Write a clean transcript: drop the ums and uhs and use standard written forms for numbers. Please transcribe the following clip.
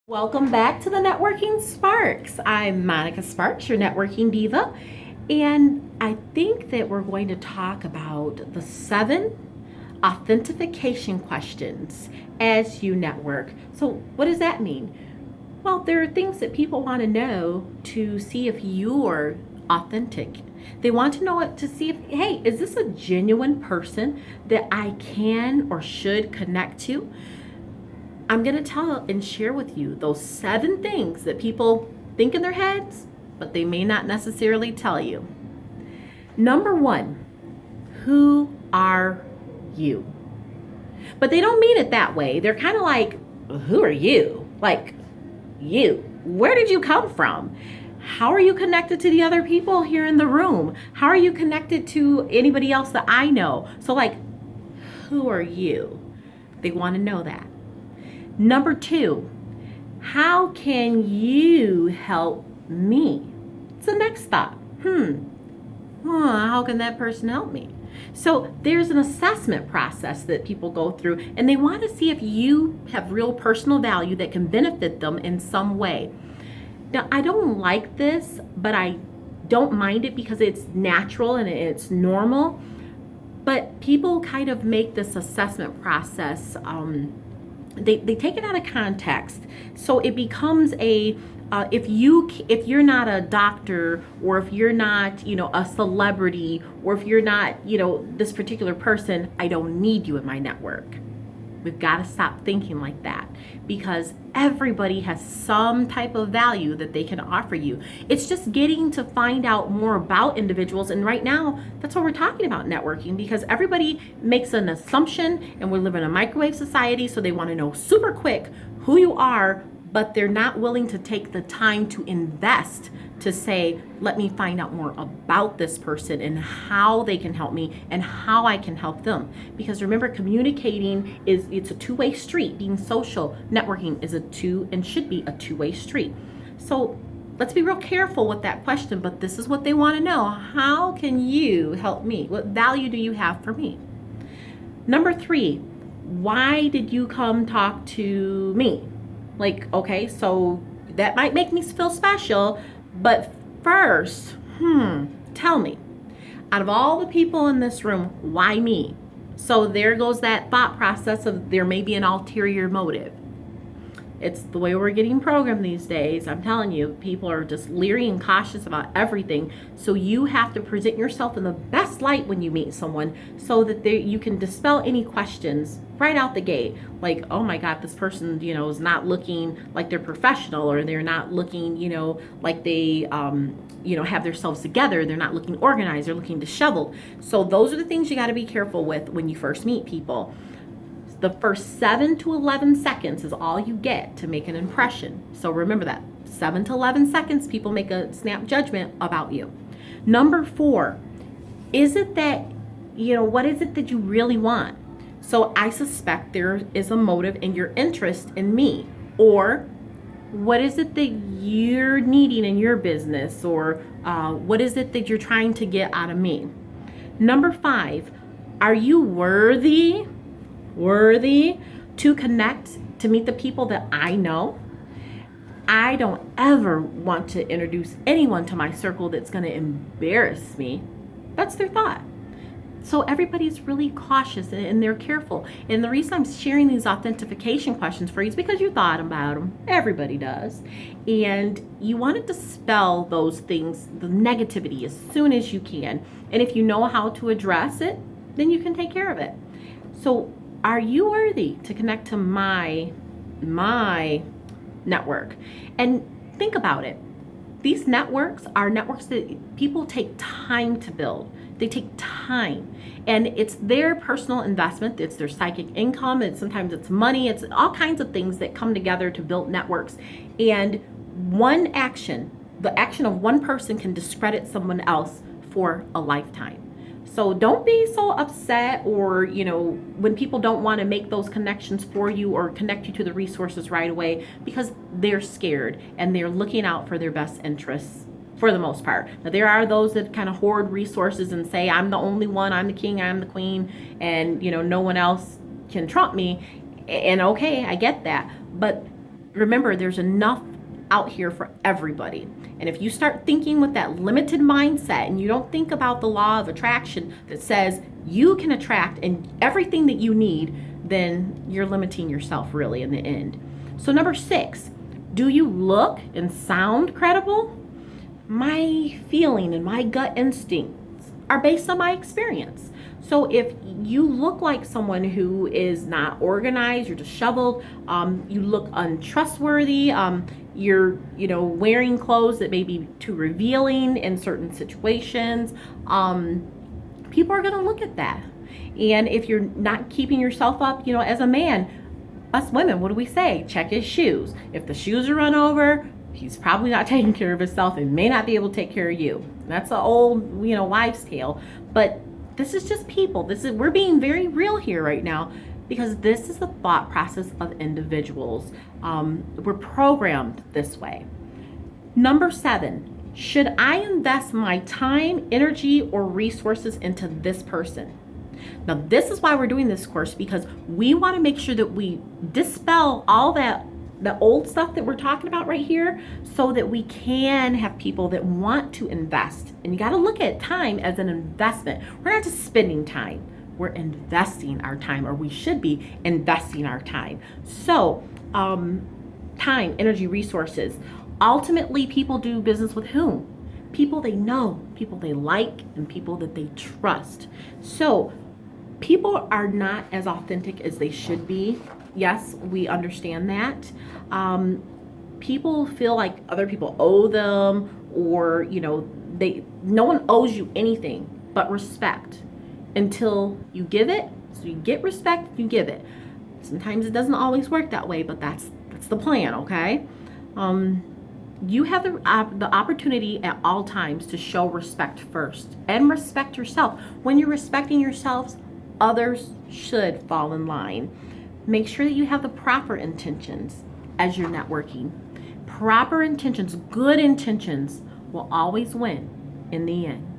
Welcome back to the Networking Sparks. I'm Monica Sparks, your networking diva, and I think that we're going to talk about the 7 authentication questions as you network. So, what does that mean? Well, there are things that people want to know to see if you're authentic. They want to know it to see if, hey, is this a genuine person that I can or should connect to? I'm going to tell and share with you those 7 things that people think in their heads, but they may not necessarily tell you. Number 1, who are you? But they don't mean it that way. They're kind of like, who are you? Like, you. Where did you come from? How are you connected to the other people here in the room? How are you connected to anybody else that I know? So, like, who are you? They want to know that. Number 2, how can you help me? It's the next thought. How can that person help me? So there's an assessment process that people go through, and they want to see if you have real personal value that can benefit them in some way. Now, I don't like this, but I don't mind it because it's natural and it's normal. But people kind of make this assessment process they take it out of context, so it becomes a if you're not a doctor, or if you're not a celebrity, or if you're not this particular person, I don't need you in my network. We've got to stop thinking like that, because everybody has some type of value that they can offer you. It's just getting to find out more about individuals. And right now, that's what we're talking about, networking, because everybody makes an assumption, and we live in a microwave society. So they want to know super quick who you are, but they're not willing to take the time to invest to say, let me find out more about this person and how they can help me and how I can help them. Because remember, communicating it's a two-way street. Being social, networking is and should be a two-way street. So let's be real careful with that question, but this is what they want to know. How can you help me? What value do you have for me? Number 3, why did you come talk to me? Like, okay, so that might make me feel special, but first, tell me, out of all the people in this room, why me? So there goes that thought process of there may be an ulterior motive. It's the way we're getting programmed these days. I'm telling you, people are just leery and cautious about everything. So you have to present yourself in the best light when you meet someone, so that you can dispel any questions right out the gate. Like, oh my God, this person, is not looking like they're professional, or they're not looking, like they, have themselves together. They're not looking organized. They're looking disheveled. So those are the things you got to be careful with when you first meet people. The first 7 to 11 seconds is all you get to make an impression. So remember that. 7 to 11 seconds, people make a snap judgment about you. Number 4, is it that, what is it that you really want? So I suspect there is a motive in your interest in me. Or what is it that you're needing in your business? Or what is it that you're trying to get out of me? Number 5, are you worthy to connect, to meet the people that I know? I don't ever want to introduce anyone to my circle that's going to embarrass me. That's their thought. So everybody's really cautious and they're careful. And the reason I'm sharing these authentication questions for you is because you thought about them. Everybody does. And you want to dispel those things, the negativity, as soon as you can. And if you know how to address it, then you can take care of it. So are you worthy to connect to my network? And think about it. These networks are networks that people take time to build. They take time, and it's their personal investment. It's their psychic income. Sometimes it's money. It's all kinds of things that come together to build networks. And one action, the action of one person, can discredit someone else for a lifetime. So don't be so upset, or, when people don't want to make those connections for you or connect you to the resources right away, because they're scared and they're looking out for their best interests for the most part. Now, there are those that kind of hoard resources and say, I'm the only one, I'm the king, I'm the queen, and, no one else can trump me. And okay, I get that. But remember, there's enough out here for everybody. And if you start thinking with that limited mindset and you don't think about the law of attraction that says you can attract and everything that you need, then you're limiting yourself really in the end. So number 6, do you look and sound credible? My feeling and my gut instincts are based on my experience. So if you look like someone who is not organized, you're disheveled, you look untrustworthy, you're wearing clothes that may be too revealing in certain situations, people are going to look at that. And if you're not keeping yourself up, as a man, us women, what do we say? Check his shoes. If the shoes are run over, he's probably not taking care of himself and may not be able to take care of you. That's an old, wives' tale. But this is just people. We're being very real here right now, because this is the thought process of individuals. We're programmed this way. Number 7, should I invest my time, energy, or resources into this person? Now, this is why we're doing this course, because we want to make sure that we dispel all the old stuff that we're talking about right here, so that we can have people that want to invest. And you got to look at time as an investment. We're not just spending time, we're investing our time, or we should be investing our time. So time, energy, resources. Ultimately, people do business with whom? People they know, people they like, and people that they trust. So people are not as authentic as they should be. Yes, we understand that. People feel like other people owe them, or no one owes you anything but respect until you give it. So you get respect, you give it. Sometimes it doesn't always work that way, but that's the plan, okay? You have the opportunity at all times to show respect first, and respect yourself. When you're respecting yourselves, others should fall in line. Make sure that you have the proper intentions as you're networking. Proper intentions, good intentions will always win in the end.